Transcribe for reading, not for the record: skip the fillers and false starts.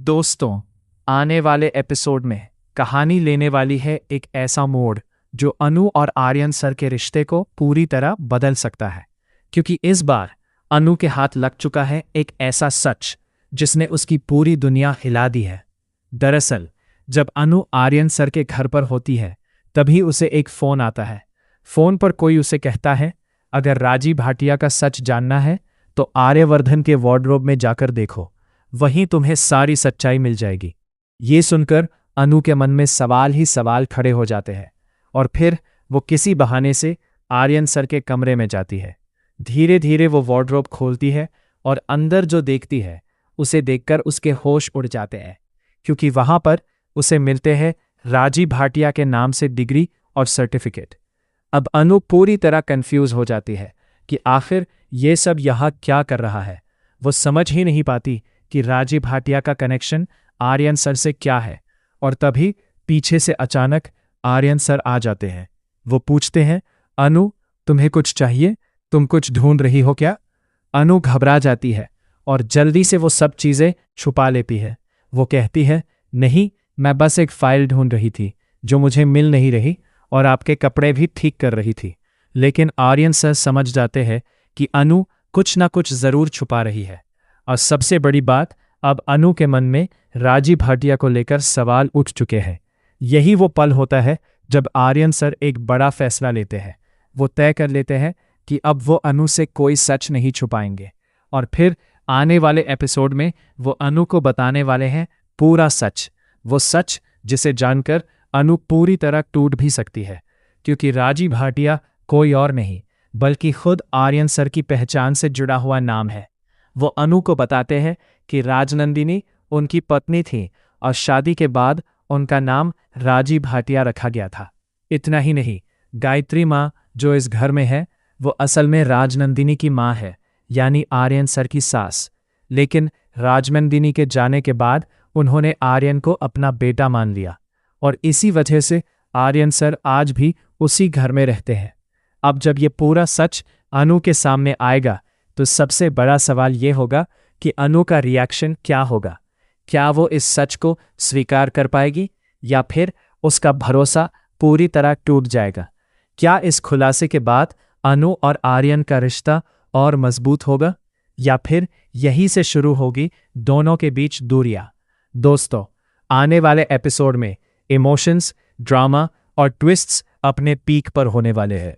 दोस्तों, आने वाले एपिसोड में कहानी लेने वाली है एक ऐसा मोड़ जो अनु और आर्यन सर के रिश्ते को पूरी तरह बदल सकता है। क्योंकि इस बार अनु के हाथ लग चुका है एक ऐसा सच जिसने उसकी पूरी दुनिया हिला दी है। दरअसल जब अनु आर्यन सर के घर पर होती है तभी उसे एक फोन आता है। फोन पर कोई उसे कहता है, अगर राजी भाटिया का सच जानना है तो आर्यवर्धन के वार्डरोब में जाकर देखो, वहीं तुम्हें सारी सच्चाई मिल जाएगी। ये सुनकर अनु के मन में सवाल ही सवाल खड़े हो जाते हैं और फिर वो किसी बहाने से आर्यन सर के कमरे में जाती है। धीरे धीरे वो वार्डरोब खोलती है और अंदर जो देखती है उसे देखकर उसके होश उड़ जाते हैं, क्योंकि वहां पर उसे मिलते हैं राजी भाटिया के नाम से डिग्री और सर्टिफिकेट। अब अनु पूरी तरह कंफ्यूज हो जाती है कि आखिर ये सब यहाँ क्या कर रहा है। वो समझ ही नहीं पाती कि राजी भाटिया का कनेक्शन आर्यन सर से क्या है। और तभी पीछे से अचानक आर्यन सर आ जाते हैं। वो पूछते हैं, अनु तुम्हें कुछ चाहिए? तुम कुछ ढूंढ रही हो क्या? अनु घबरा जाती है और जल्दी से वो सब चीजें छुपा लेती है। वो कहती है, नहीं, मैं बस एक फाइल ढूंढ रही थी जो मुझे मिल नहीं रही और आपके कपड़े भी ठीक कर रही थी। लेकिन आर्यन सर समझ जाते हैं कि अनु कुछ ना कुछ जरूर छुपा रही है। और सबसे बड़ी बात, अब अनु के मन में राजी भाटिया को लेकर सवाल उठ चुके हैं। यही वो पल होता है जब आर्यन सर एक बड़ा फैसला लेते हैं। वो तय कर लेते हैं कि अब वो अनु से कोई सच नहीं छुपाएंगे और फिर आने वाले एपिसोड में वो अनु को बताने वाले हैं पूरा सच। वो सच जिसे जानकर अनु पूरी तरह टूट भी सकती है, क्योंकि राजी भाटिया कोई और नहीं बल्कि खुद आर्यन सर की पहचान से जुड़ा हुआ नाम है। वो अनु को बताते हैं कि राजनंदिनी उनकी पत्नी थी और शादी के बाद उनका नाम राजी भाटिया रखा गया था। इतना ही नहीं, गायत्री माँ जो इस घर में है वो असल में राजनंदिनी की माँ है, यानी आर्यन सर की सास। लेकिन राजनंदिनी के जाने के बाद उन्होंने आर्यन को अपना बेटा मान लिया और इसी वजह से आर्यन सर आज भी उसी घर में रहते हैं। अब जब ये पूरा सच अनु के सामने आएगा तो सबसे बड़ा सवाल ये होगा कि अनु का रिएक्शन क्या होगा। क्या वो इस सच को स्वीकार कर पाएगी या फिर उसका भरोसा पूरी तरह टूट जाएगा? क्या इस खुलासे के बाद अनु और आर्यन का रिश्ता और मजबूत होगा या फिर यहीं से शुरू होगी दोनों के बीच दूरियां? दोस्तों, आने वाले एपिसोड में इमोशंस, ड्रामा और ट्विस्ट्स अपने पीक पर होने वाले हैं।